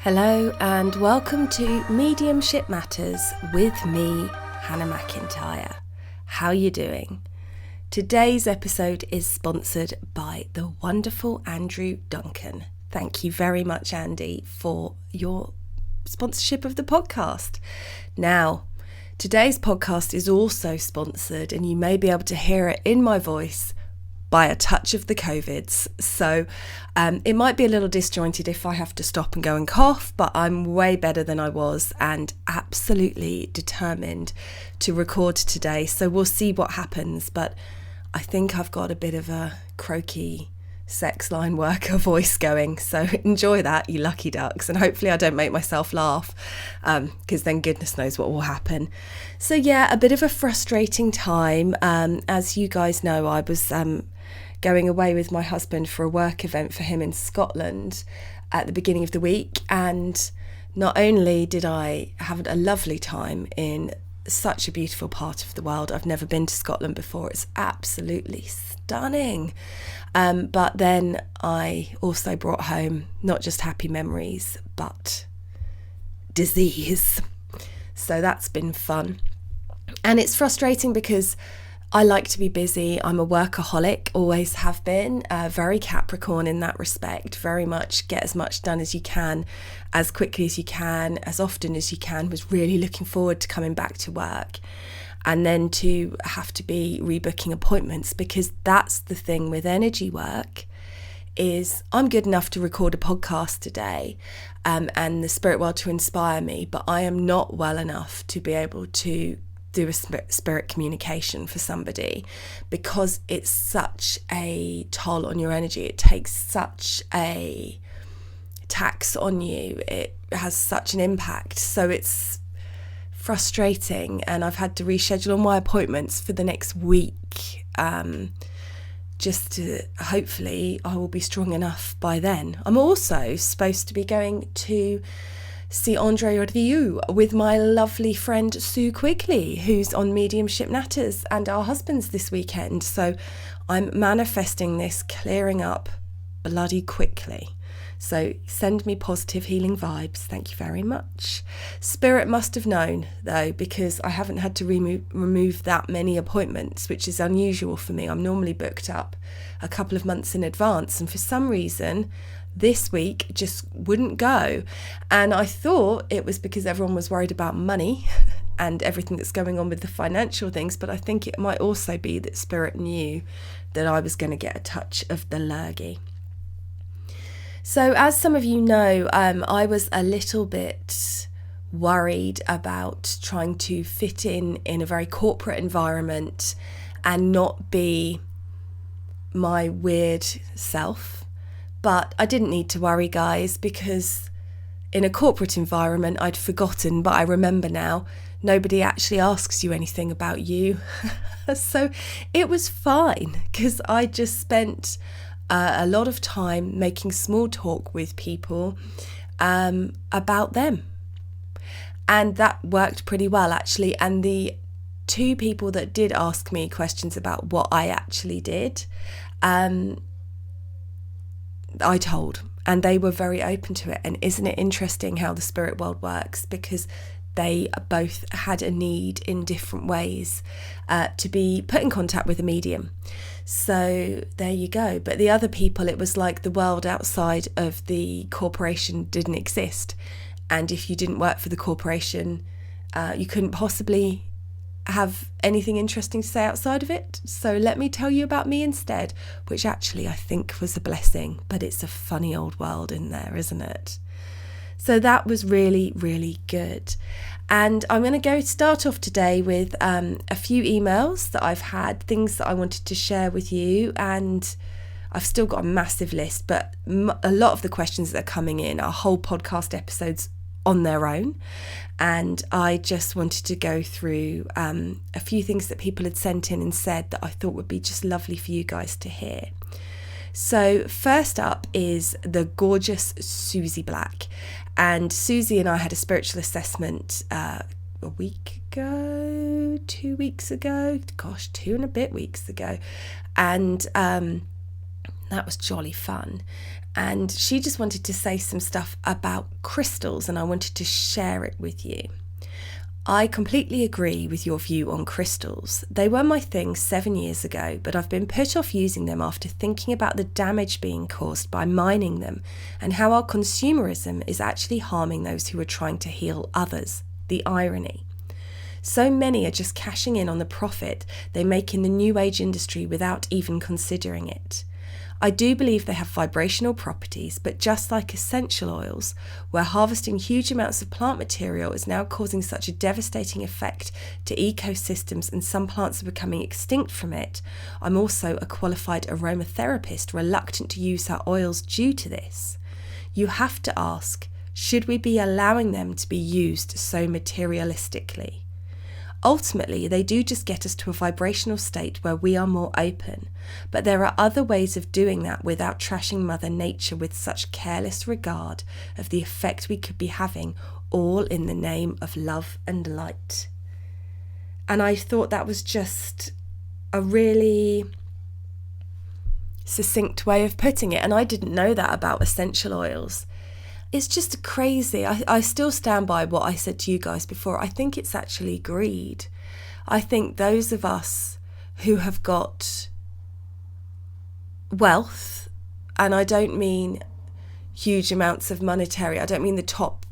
Hello and welcome to Mediumship Matters with me, Hannah McIntyre. How are you doing? Today's episode is sponsored by the wonderful Andrew Duncan. Thank you very much, Andy, for your sponsorship of the podcast. Now, today's podcast is also sponsored, and you may be able to hear it in my voice, by a touch of the COVIDs. So it might be a little disjointed if I have to stop and go and cough, but I'm way better than I was and absolutely determined to record today. So we'll see what happens. But I think I've got a bit of a croaky sex line worker voice going. So enjoy that, you lucky ducks. And hopefully I don't make myself laugh, because then goodness knows what will happen. So yeah, a bit of a frustrating time. As you guys know, I was going away with my husband for a work event for him in Scotland at the beginning of the week. And not only did I have a lovely time in such a beautiful part of the world, I've never been to Scotland before, it's absolutely stunning. But then I also brought home not just happy memories, but disease. So that's been fun. And it's frustrating because I like to be busy. I'm a workaholic, always have been, very Capricorn in that respect, very much get as much done as you can, as quickly as you can, as often as you can, was really looking forward to coming back to work. And then to have to be rebooking appointments, because that's the thing with energy work, is I'm good enough to record a podcast today and the spirit world to inspire me, but I am not well enough to be able to do a spirit communication for somebody, because it's such a toll on your energy. It takes such a tax on you. It has such an impact. So it's frustrating, and I've had to reschedule all my appointments for the next week, just to hopefully I will be strong enough by then. I'm also supposed to be going to see Andre Rieu with my lovely friend Sue Quigley, who's on Mediumship Matters, and our husbands this weekend. So I'm manifesting this clearing up bloody quickly. So send me positive healing vibes. Thank you very much. Spirit must have known, though, because I haven't had to remove that many appointments, which is unusual for me. I'm normally booked up a couple of months in advance, and for some reason this week just wouldn't go. And I thought it was because everyone was worried about money and everything that's going on with the financial things, but I think it might also be that Spirit knew that I was going to get a touch of the lurgy. So as some of you know, I was a little bit worried about trying to fit in a very corporate environment and not be my weird self. But I didn't need to worry, guys, because in a corporate environment, I'd forgotten, but I remember now, nobody actually asks you anything about you. So it was fine, because I just spent a lot of time making small talk with people about them. And that worked pretty well, actually. And the two people that did ask me questions about what I actually did, I told, and they were very open to it. And isn't it interesting how the spirit world works? Because they both had a need in different ways to be put in contact with a medium. So there you go. But the other people, it was like the world outside of the corporation didn't exist. And if you didn't work for the corporation, you couldn't possibly have anything interesting to say outside of it. So let me tell you about me instead, which actually I think was a blessing, but it's a funny old world in there, isn't it? So that was really, really good. And I'm going to start off today with a few emails that I've had, things that I wanted to share with you. And I've still got a massive list, but a lot of the questions that are coming in are whole podcast episodes on their own. And I just wanted to go through a few things that people had sent in and said that I thought would be just lovely for you guys to hear. So first up is the gorgeous Susie Black. And Susie and I had a spiritual assessment a week ago, 2 weeks ago, 2 and a bit weeks ago. And That was jolly fun. And she just wanted to say some stuff about crystals, and I wanted to share it with you. I completely agree with your view on crystals. They were my thing 7 years ago, but I've been put off using them after thinking about the damage being caused by mining them and how our consumerism is actually harming those who are trying to heal others. The irony. So many are just cashing in on the profit they make in the new age industry without even considering it. I do believe they have vibrational properties, but just like essential oils, where harvesting huge amounts of plant material is now causing such a devastating effect to ecosystems and some plants are becoming extinct from it, I'm also a qualified aromatherapist reluctant to use our oils due to this. You have to ask, should we be allowing them to be used so materialistically? Ultimately, they do just get us to a vibrational state where we are more open, but there are other ways of doing that without trashing Mother Nature with such careless regard of the effect we could be having, all in the name of love and light. And I thought that was just a really succinct way of putting it, and I didn't know that about essential oils. It's just crazy. I still stand by what I said to you guys before. I think it's actually greed. I think those of us who have got wealth, and I don't mean huge amounts of monetary, I don't mean the top,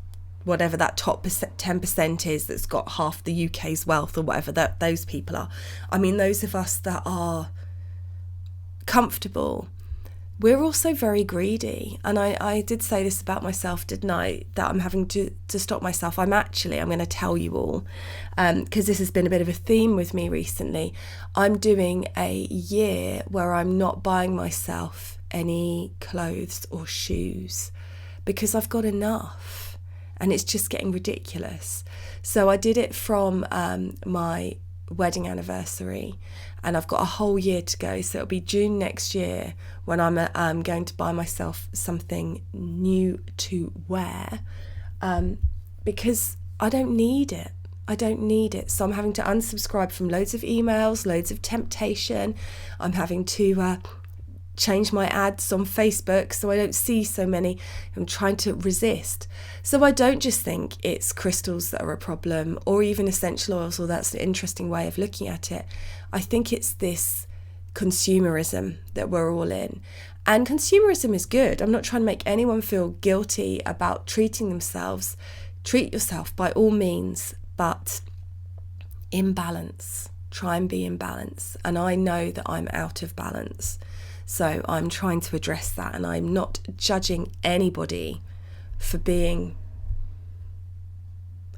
whatever that top 10% is that's got half the UK's wealth or whatever that those people are. I mean those of us that are comfortable. We're also very greedy, and I did say this about myself, didn't I, that I'm having to stop myself. I'm going to tell you all, because this has been a bit of a theme with me recently. I'm doing a year where I'm not buying myself any clothes or shoes because I've got enough, and it's just getting ridiculous. So I did it from my wedding anniversary, and I've got a whole year to go, so it'll be June next year when I'm going to buy myself something new to wear, because I don't need it. So I'm having to unsubscribe from loads of emails, loads of temptation. I'm having to change my ads on Facebook so I don't see so many. I'm trying to resist. So I don't just think it's crystals that are a problem, or even essential oils, or that's an interesting way of looking at it. I think it's this consumerism that we're all in. And consumerism is good. I'm not trying to make anyone feel guilty about treating themselves. Treat yourself by all means, but in balance. Try and be in balance. And I know that I'm out of balance. So I'm trying to address that, and I'm not judging anybody for being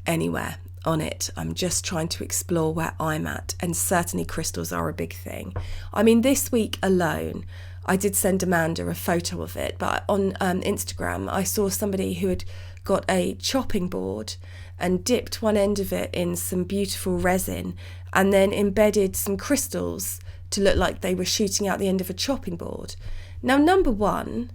anywhere on it. I'm just trying to explore where I'm at, and certainly crystals are a big thing. I mean, this week alone, I did send Amanda a photo of it, but on Instagram, I saw somebody who had got a chopping board and dipped one end of it in some beautiful resin and then embedded some crystals to look like they were shooting out the end of a chopping board. Now, number one,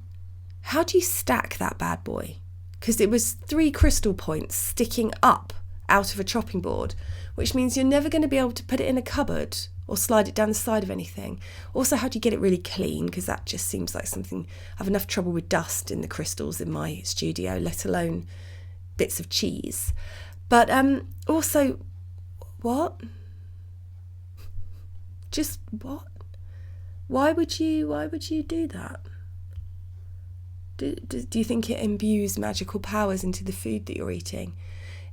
how do you stack that bad boy? Because it was 3 crystal points sticking up out of a chopping board, which means you're never going to be able to put it in a cupboard or slide it down the side of anything. Also, how do you get it really clean? Because that just seems like something, I have enough trouble with dust in the crystals in my studio, let alone bits of cheese. But also, what? Just what? Why would you do that? Do you think it imbues magical powers into the food that you're eating?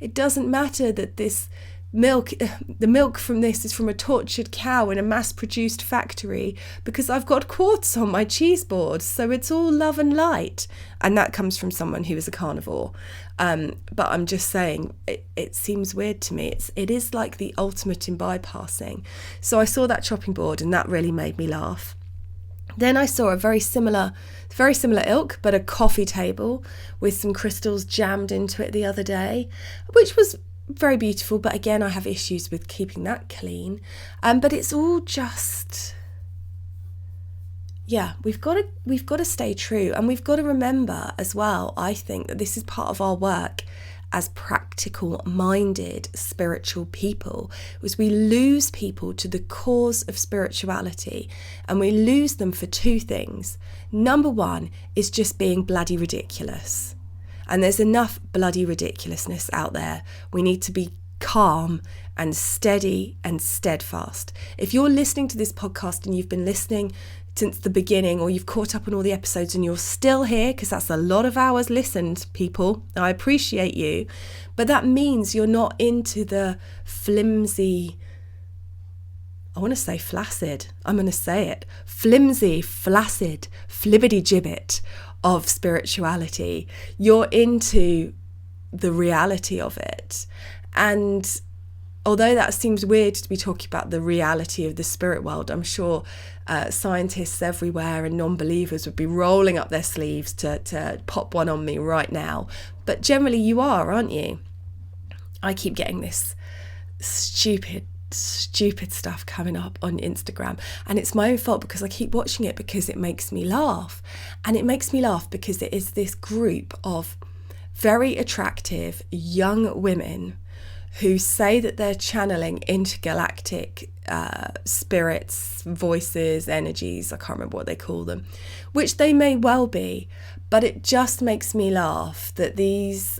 It doesn't matter that this milk, the milk from this is from a tortured cow in a mass-produced factory, because I've got quartz on my cheese board, so it's all love and light. And that comes from someone who is a carnivore. But I'm just saying, it seems weird to me. It is like the ultimate in bypassing. So I saw that chopping board, and that really made me laugh. Then I saw a very similar ilk, but a coffee table with some crystals jammed into it the other day, which was very beautiful. But again, I have issues with keeping that clean. But it's all just, yeah, we've got to stay true, and we've got to remember as well, I think, that this is part of our work as practical-minded spiritual people was we lose people to the cause of spirituality, and we lose them for two things. Number one is just being bloody ridiculous. And there's enough bloody ridiculousness out there. We need to be calm and steady and steadfast. If you're listening to this podcast and you've been listening since the beginning, or you've caught up on all the episodes and you're still here, because that's a lot of hours listened, people, I appreciate you, but that means you're not into the flimsy, I want to say flaccid, I'm going to say it, flimsy, flaccid, flibbity-gibbet of spirituality. You're into the reality of it. And although that seems weird to be talking about the reality of the spirit world, I'm sure scientists everywhere and non-believers would be rolling up their sleeves to pop one on me right now. But generally you are, aren't you? I keep getting this stupid stuff coming up on Instagram, and it's my own fault because I keep watching it because it makes me laugh. And it makes me laugh because it is this group of very attractive young women who say that they're channeling intergalactic spirits, voices, energies, I can't remember what they call them, which they may well be, but it just makes me laugh that these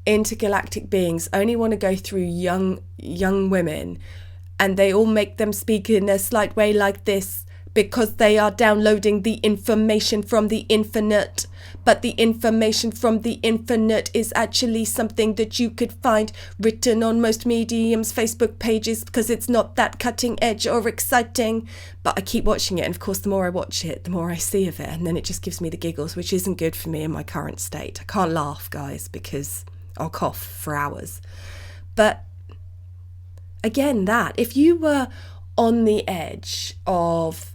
intergalactic beings only want to go through young women, and they all make them speak in a slight way like this because they are downloading the information from the infinite. But the information from the infinite is actually something that you could find written on most mediums' Facebook pages because it's not that cutting edge or exciting. But I keep watching it, and of course the more I watch it, the more I see of it, and then it just gives me the giggles, which isn't good for me in my current state. I can't laugh, guys, because I'll cough for hours. But again, if you were on the edge of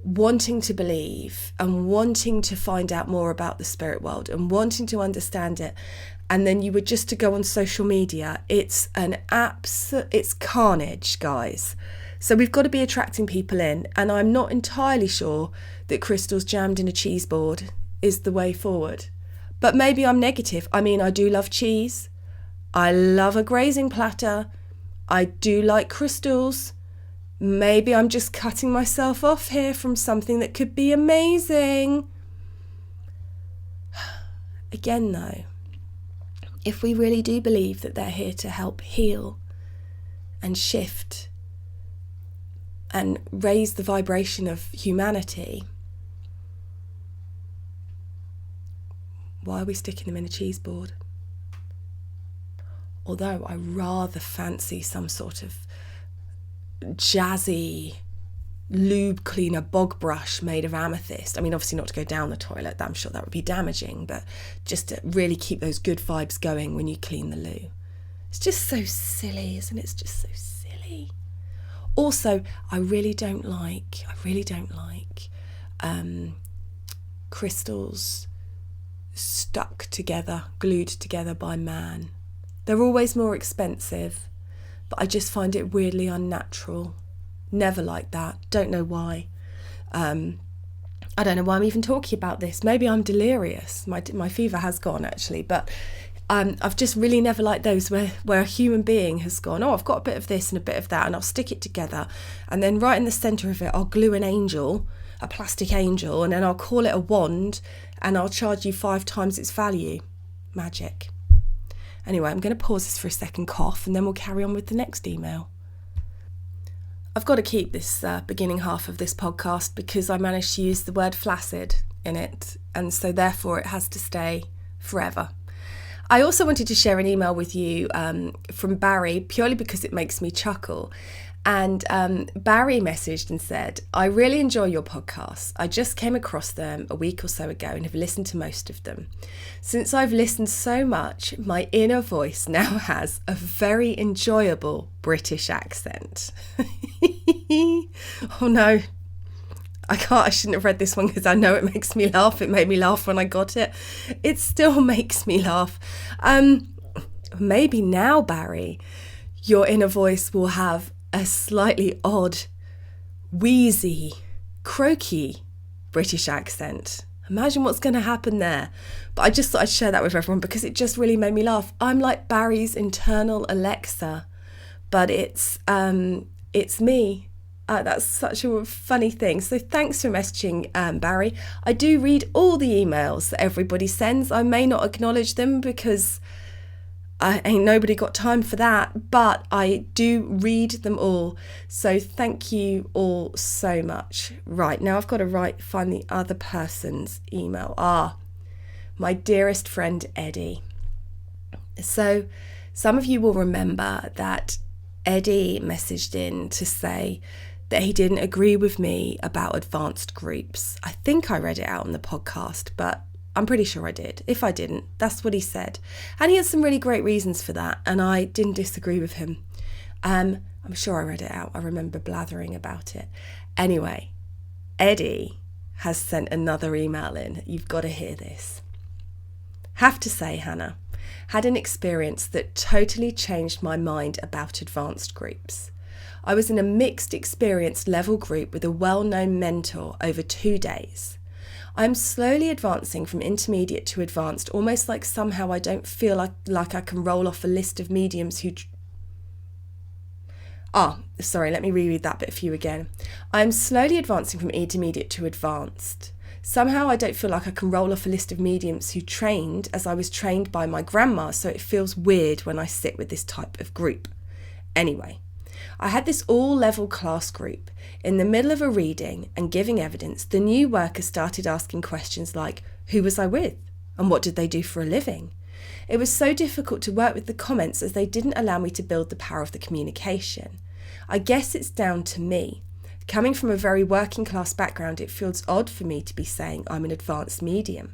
wanting to believe and wanting to find out more about the spirit world and wanting to understand it, and then you were just to go on social media, it's carnage, guys. So we've got to be attracting people in, and I'm not entirely sure that crystals jammed in a cheese board is the way forward. But maybe I'm negative. I mean, I do love cheese. I love a grazing platter. I do like crystals. Maybe I'm just cutting myself off here from something that could be amazing. Again, though, if we really do believe that they're here to help heal and shift and raise the vibration of humanity, why are we sticking them in a cheese board? Although I rather fancy some sort of jazzy lube cleaner bog brush made of amethyst. I mean, obviously not to go down the toilet, I'm sure that would be damaging, but just to really keep those good vibes going when you clean the loo. It's just so silly, isn't it? It's just so silly. Also, I really don't like crystals stuck together, glued together by man. They're always more expensive, but I just find it weirdly unnatural. Never like that. Don't know why. I don't know why I'm even talking about this. Maybe I'm delirious. My fever has gone, actually, but I've just really never liked those where a human being has gone, oh, I've got a bit of this and a bit of that, and I'll stick it together, and then right in the centre of it I'll glue an angel, a plastic angel, and then I'll call it a wand, and I'll charge you 5 times its value. Magic. Anyway, I'm going to pause this for a second, cough, and then we'll carry on with the next email. I've got to keep this beginning half of this podcast because I managed to use the word flaccid in it, and so therefore it has to stay forever. I also wanted to share an email with you from Barry, purely because it makes me chuckle. And Barry messaged and said, I really enjoy your podcasts. I just came across them a week or so ago and have listened to most of them. Since I've listened so much, my inner voice now has a very enjoyable British accent. Oh no, I shouldn't have read this one because I know it makes me laugh. It made me laugh when I got it. It still makes me laugh. Maybe now, Barry, your inner voice will have a slightly odd, wheezy, croaky British accent. Imagine what's going to happen there. But I just thought I'd share that with everyone because it just really made me laugh. I'm like Barry's internal Alexa, but it's me. That's such a funny thing. So thanks for messaging, Barry. I do read all the emails that everybody sends. I may not acknowledge them because ain't nobody got time for that, but I do read them all. So thank you all so much. Right, now I've got to find the other person's email. My dearest friend Eddie. So some of you will remember that Eddie messaged in to say that he didn't agree with me about advanced groups. I think I read it out on the podcast, but I'm pretty sure I did. If I didn't, that's what he said. And he had some really great reasons for that, and I didn't disagree with him. I'm sure I read it out. I remember blathering about it. Anyway, Eddie has sent another email in. You've got to hear this. Have to say, Hannah, had an experience that totally changed my mind about advanced groups. I was in a mixed experience level group with a well-known mentor over 2 days. I'm slowly advancing from intermediate to advanced, almost like somehow I don't feel like I can roll off a list of mediums who... let me reread that bit for you again. I'm slowly advancing from intermediate to advanced. Somehow I don't feel like I can roll off a list of mediums who trained as I was trained by my grandma, so it feels weird when I sit with this type of group. Anyway, I had this all-level class group. In the middle of a reading and giving evidence, the new worker started asking questions like, who was I with? And what did they do for a living? It was so difficult to work with the comments as they didn't allow me to build the power of the communication. I guess it's down to me. Coming from a very working class background, it feels odd for me to be saying I'm an advanced medium.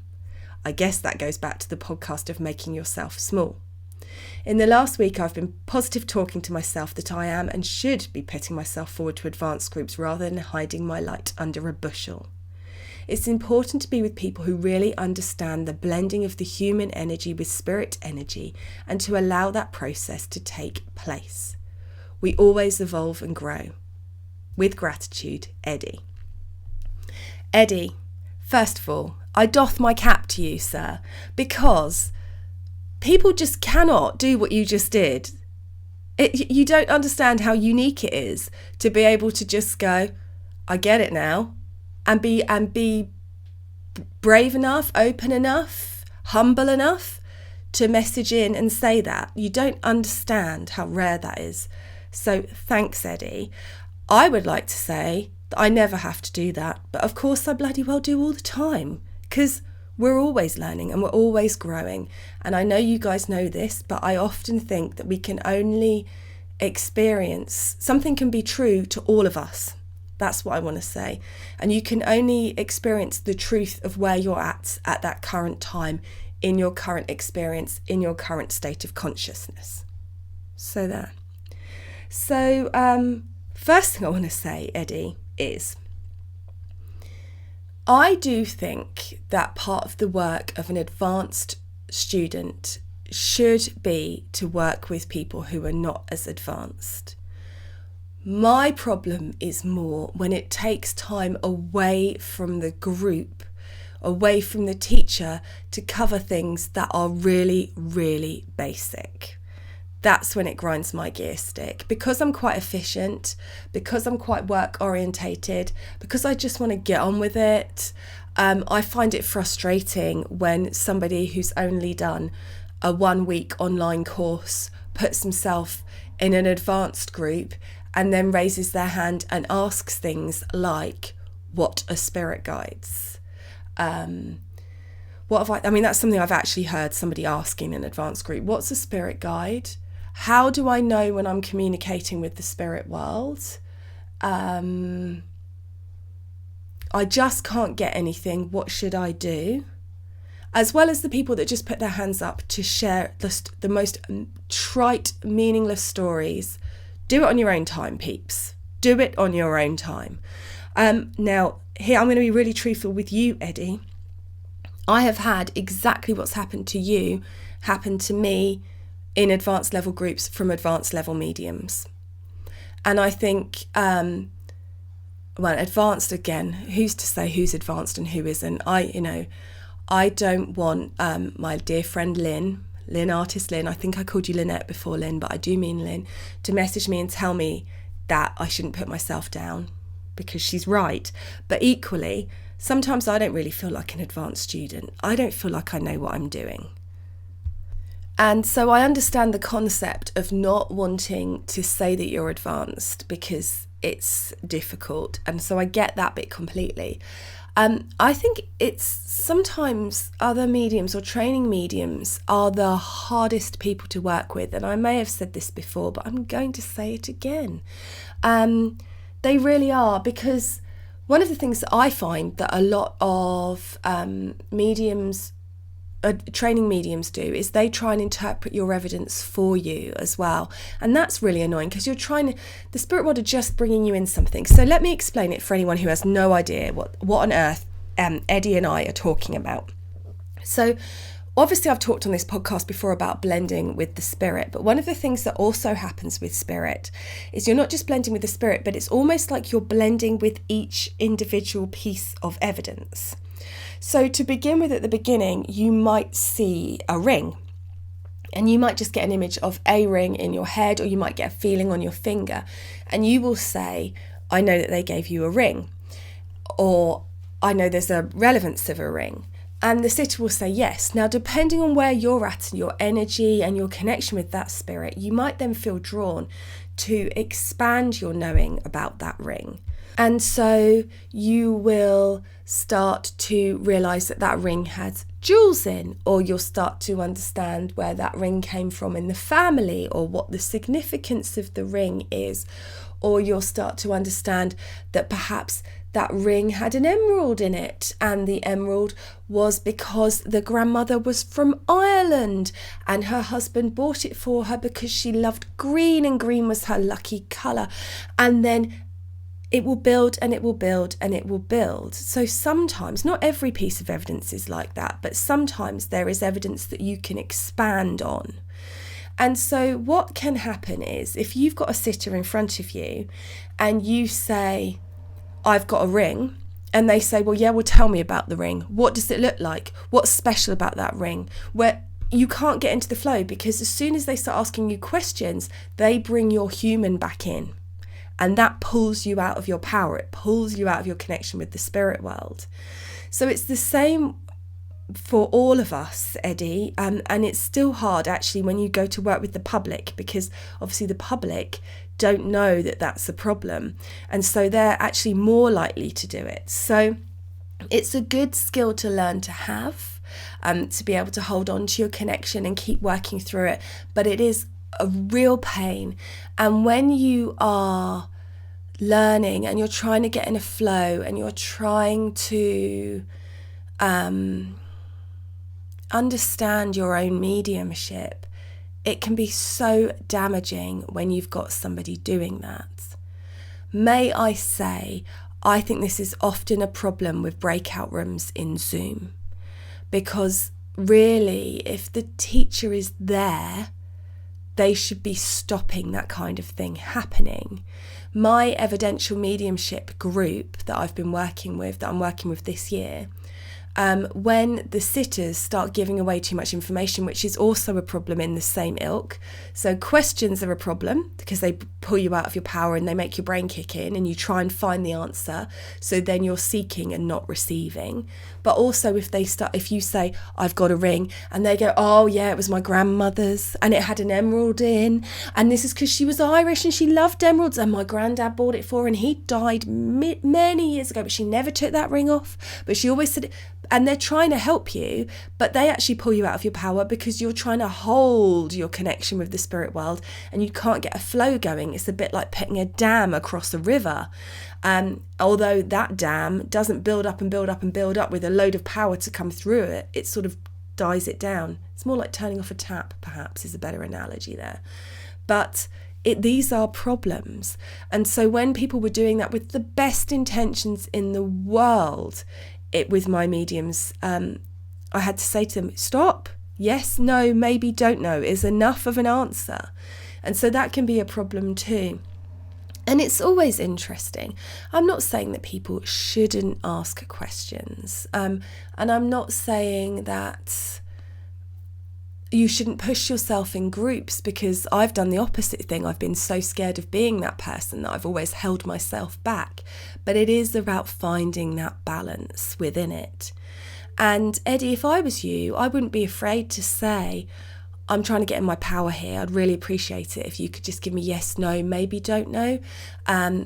I guess that goes back to the podcast of making yourself small. In the last week, I've been positive talking to myself that I am and should be putting myself forward to advanced groups rather than hiding my light under a bushel. It's important to be with people who really understand the blending of the human energy with spirit energy and to allow that process to take place. We always evolve and grow. With gratitude, Eddie. Eddie, first of all, I doff my cap to you, sir, because people just cannot do what you just did. You don't understand how unique it is to be able to just go, I get it now, and be brave enough, open enough, humble enough to message in and say that. You don't understand how rare that is. So thanks, Eddie. I would like to say that I never have to do that, but of course I bloody well do all the time, because we're always learning and we're always growing. And I know you guys know this, but I often think that we can only experience, something can be true to all of us. That's what I want to say. And you can only experience the truth of where you're at that current time, in your current experience, in your current state of consciousness. So there. So, first thing I want to say, Eddie, is I do think that part of the work of an advanced student should be to work with people who are not as advanced. My problem is more when it takes time away from the group, away from the teacher, to cover things that are really, really basic. That's when it grinds my gear stick. Because I'm quite efficient, because I'm quite work orientated, because I just want to get on with it. I find it frustrating when somebody who's only done a 1-week online course puts himself in an advanced group and then raises their hand and asks things like, what are spirit guides? That's something I've actually heard somebody asking in an advanced group. What's a spirit guide? How do I know when I'm communicating with the spirit world? I just can't get anything. What should I do? As well as the people that just put their hands up to share the most trite, meaningless stories. Do it on your own time, peeps. Do it on your own time. Now, here I'm going to be really truthful with you, Eddie. I have had exactly what's happened to you happen to me in advanced level groups from advanced level mediums. And I think well, advanced again, who's to say who's advanced and who isn't? I don't want my dear friend Lynn, artist Lynn, I think I called you Lynette before, Lynn, but I do mean Lynn, to message me and tell me that I shouldn't put myself down, because she's right. But equally, sometimes I don't really feel like an advanced student. I don't feel like I know what I'm doing. And so I understand the concept of not wanting to say that you're advanced because it's difficult. And so I get that bit completely. I think it's sometimes other mediums or training mediums are the hardest people to work with. And I may have said this before, but I'm going to say it again. They really are, because one of the things that I find that a lot of training mediums do is they try and interpret your evidence for you as well. And that's really annoying, because the spirit world are just bringing you in something. So let me explain it for anyone who has no idea what on earth Eddie and I are talking about. So obviously I've talked on this podcast before about blending with the spirit, but one of the things that also happens with spirit is you're not just blending with the spirit, but it's almost like you're blending with each individual piece of evidence. So to begin with, at the beginning, you might see a ring, and you might just get an image of a ring in your head, or you might get a feeling on your finger, and you will say, I know that they gave you a ring, or I know there's a relevance of a ring. And the sitter will say yes. Now, depending on where you're at and your energy and your connection with that spirit, you might then feel drawn to expand your knowing about that ring. And so you will start to realise that ring has jewels in, or you'll start to understand where that ring came from in the family, or what the significance of the ring is, or you'll start to understand that perhaps that ring had an emerald in it, and the emerald was because the grandmother was from Ireland and her husband bought it for her because she loved green, and green was her lucky colour. And then it will build and it will build and it will build. So sometimes, not every piece of evidence is like that, but sometimes there is evidence that you can expand on. And so what can happen is, if you've got a sitter in front of you and you say, I've got a ring, and they say, well, yeah, well, tell me about the ring. What does it look like? What's special about that ring? Where you can't get into the flow, because as soon as they start asking you questions, they bring your human back in. And that pulls you out of your power. It pulls you out of your connection with the spirit world. So it's the same for all of us, Eddie. And it's still hard, actually, when you go to work with the public, because obviously the public don't know that that's a problem. And so they're actually more likely to do it. So it's a good skill to learn to have, to be able to hold on to your connection and keep working through it. But it is a real pain. And when you are learning and you're trying to get in a flow and you're trying to understand your own mediumship, it can be so damaging when you've got somebody doing that. May I say, I think this is often a problem with breakout rooms in Zoom, because really, if the teacher is there, they should be stopping that kind of thing happening. My evidential mediumship group that I'm working with this year, when the sitters start giving away too much information, which is also a problem in the same ilk. So questions are a problem because they pull you out of your power and they make your brain kick in and you try and find the answer. So then you're seeking and not receiving. But also if you say, I've got a ring, and they go, oh yeah, it was my grandmother's and it had an emerald in, and this is because she was Irish and she loved emeralds, and my granddad bought it for her and he died many years ago, but she never took that ring off, but she always said it. And they're trying to help you, but they actually pull you out of your power because you're trying to hold your connection with the spirit world and you can't get a flow going. It's a bit like putting a dam across a river. Although that dam doesn't build up and build up and build up with a load of power to come through it, it sort of dies it down. It's more like turning off a tap, perhaps, is a better analogy there. But these are problems. And so when people were doing that with the best intentions in the world, with my mediums, I had to say to them, stop, yes, no, maybe, don't know is enough of an answer. And so that can be a problem too. And it's always interesting. I'm not saying that people shouldn't ask questions. And I'm not saying that you shouldn't push yourself in groups, because I've done the opposite thing. I've been so scared of being that person that I've always held myself back. But it is about finding that balance within it. And Eddie, if I was you, I wouldn't be afraid to say, I'm trying to get in my power here. I'd really appreciate it if you could just give me yes, no, maybe don't know,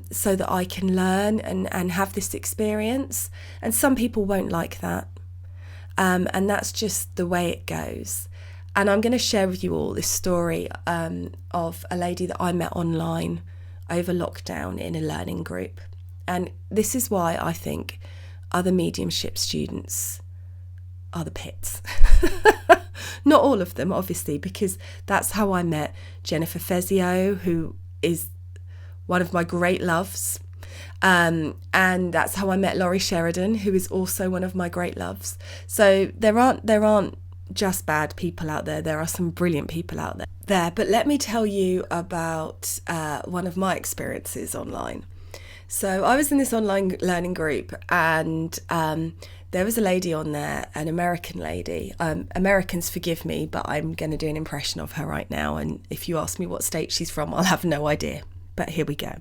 so that I can learn and have this experience. And some people won't like that. And that's just the way it goes. And I'm going to share with you all this story of a lady that I met online over lockdown in a learning group. And this is why I think other mediumship students are the pits. Not all of them, obviously, because that's how I met Jennifer Fezio, who is one of my great loves. And that's how I met Laurie Sheridan, who is also one of my great loves. So there aren't just bad people out there. There are some brilliant people out there. But let me tell you about one of my experiences online. So I was in this online learning group, and there was a lady on there, an American lady. Americans, forgive me, but I'm going to do an impression of her right now. And if you ask me what state she's from, I'll have no idea. But here we go.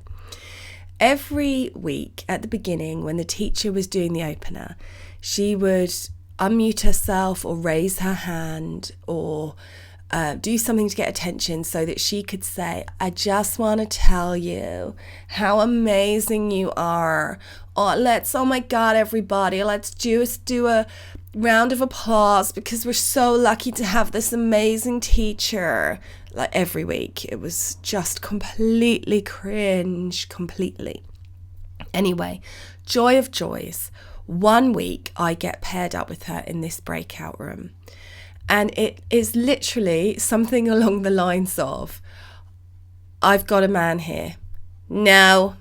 Every week at the beginning, when the teacher was doing the opener, she would unmute herself or raise her hand or do something to get attention so that she could say, I just want to tell you how amazing you are. Oh my God, everybody, let's just do a round of applause because we're so lucky to have this amazing teacher. Like every week, it was just completely cringe, completely. Anyway, joy of joys. One week I get paired up with her in this breakout room. And it is literally something along the lines of, I've got a man here. No.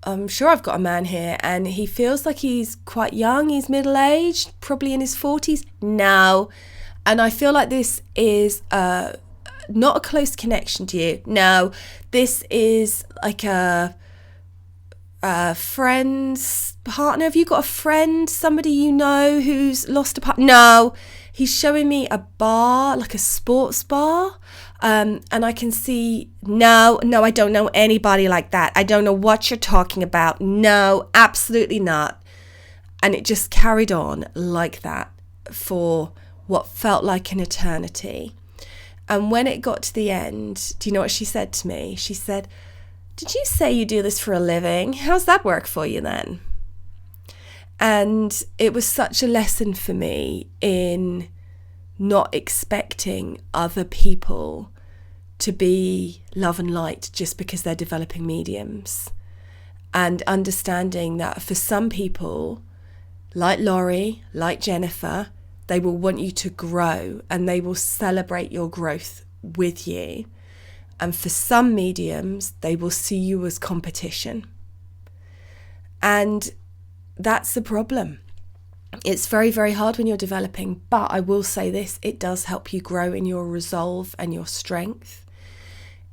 I'm sure I've got a man here, and he feels like he's quite young. He's middle-aged, probably in his 40s. No. And I feel like this is not a close connection to you. No. This is like a friend's partner. Have you got a friend, somebody you know who's lost a partner? No. He's showing me a bar, like a sports bar, and I can see, no, I don't know anybody like that. I don't know what you're talking about. No, absolutely not. And it just carried on like that for what felt like an eternity. And when it got to the end, do you know what she said to me? She said, did you say you do this for a living? How's that work for you then? And it was such a lesson for me in not expecting other people to be love and light just because they're developing mediums. And understanding that for some people, like Laurie, like Jennifer, they will want you to grow and they will celebrate your growth with you. And for some mediums, they will see you as competition. And that's the problem. It's very, very hard when you're developing, but I will say this, it does help you grow in your resolve and your strength.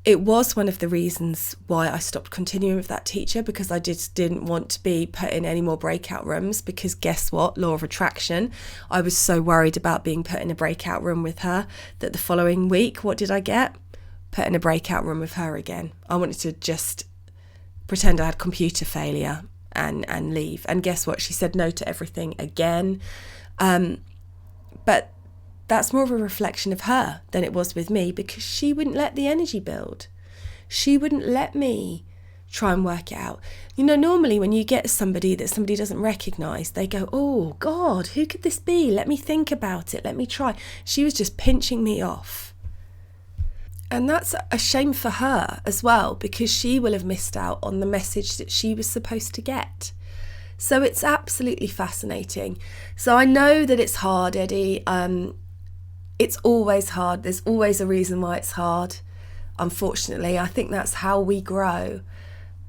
It was one of the reasons why I stopped continuing with that teacher, because I just didn't want to be put in any more breakout rooms, because guess what? Law of attraction. I was so worried about being put in a breakout room with her that the following week, what did I get? Put in a breakout room with her again. I wanted to just pretend I had computer failure and leave. And guess what? She said no to everything again. But that's more of a reflection of her than it was with me, because she wouldn't let the energy build. She wouldn't let me try and work it out. You know, normally when you get somebody that somebody doesn't recognise, they go, oh God, who could this be? Let me think about it. Let me try. She was just pinching me off. And that's a shame for her as well, because she will have missed out on the message that she was supposed to get. So it's absolutely fascinating. So I know that it's hard, Eddie. It's always hard. There's always a reason why it's hard. Unfortunately, I think that's how we grow.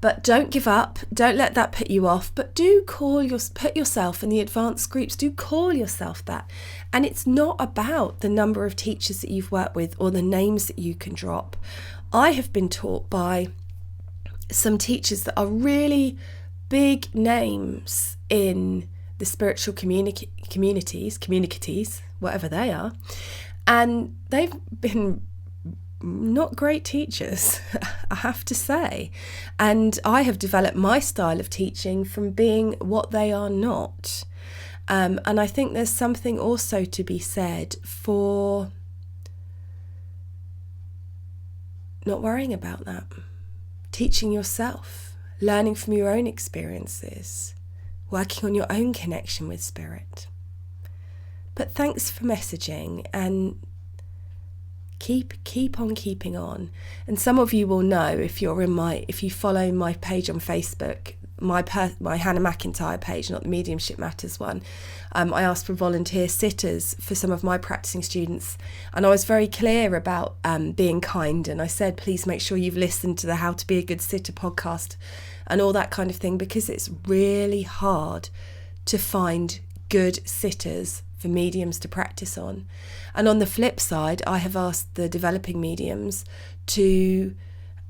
But don't give up. Don't let that put you off. But do put yourself in the advanced groups. Do call yourself that. And it's not about the number of teachers that you've worked with or the names that you can drop. I have been taught by some teachers that are really big names in the spiritual communities, whatever they are, and they've been not great teachers, I have to say. And I have developed my style of teaching from being what they are not. And I think there's something also to be said for not worrying about that. Teaching yourself, learning from your own experiences, working on your own connection with spirit. But thanks for messaging, and keep on keeping on. And some of you will know, if you follow my page on Facebook, my Hannah McIntyre page, not the Mediumship Matters one, I asked for volunteer sitters for some of my practicing students, and I was very clear about being kind, and I said, please make sure you've listened to the How to Be a Good Sitter podcast and all that kind of thing, because it's really hard to find good sitters for mediums to practice on. And on the flip side, I have asked the developing mediums to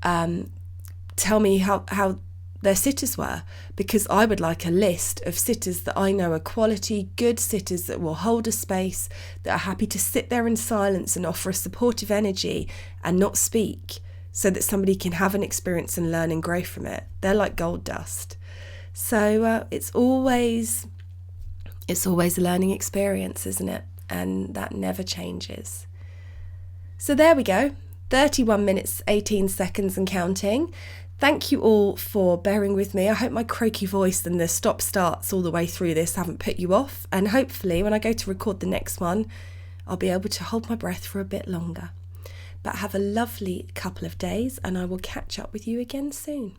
tell me how their sitters were, because I would like a list of sitters that I know are quality, good sitters that will hold a space, that are happy to sit there in silence and offer a supportive energy and not speak, so that somebody can have an experience and learn and grow from it. They're like gold dust. So it's always a learning experience, isn't it? And that never changes. So there we go, 31 minutes, 18 seconds and counting. Thank you all for bearing with me. I hope my croaky voice and the stop-starts all the way through this haven't put you off. And hopefully when I go to record the next one, I'll be able to hold my breath for a bit longer. But have a lovely couple of days, and I will catch up with you again soon.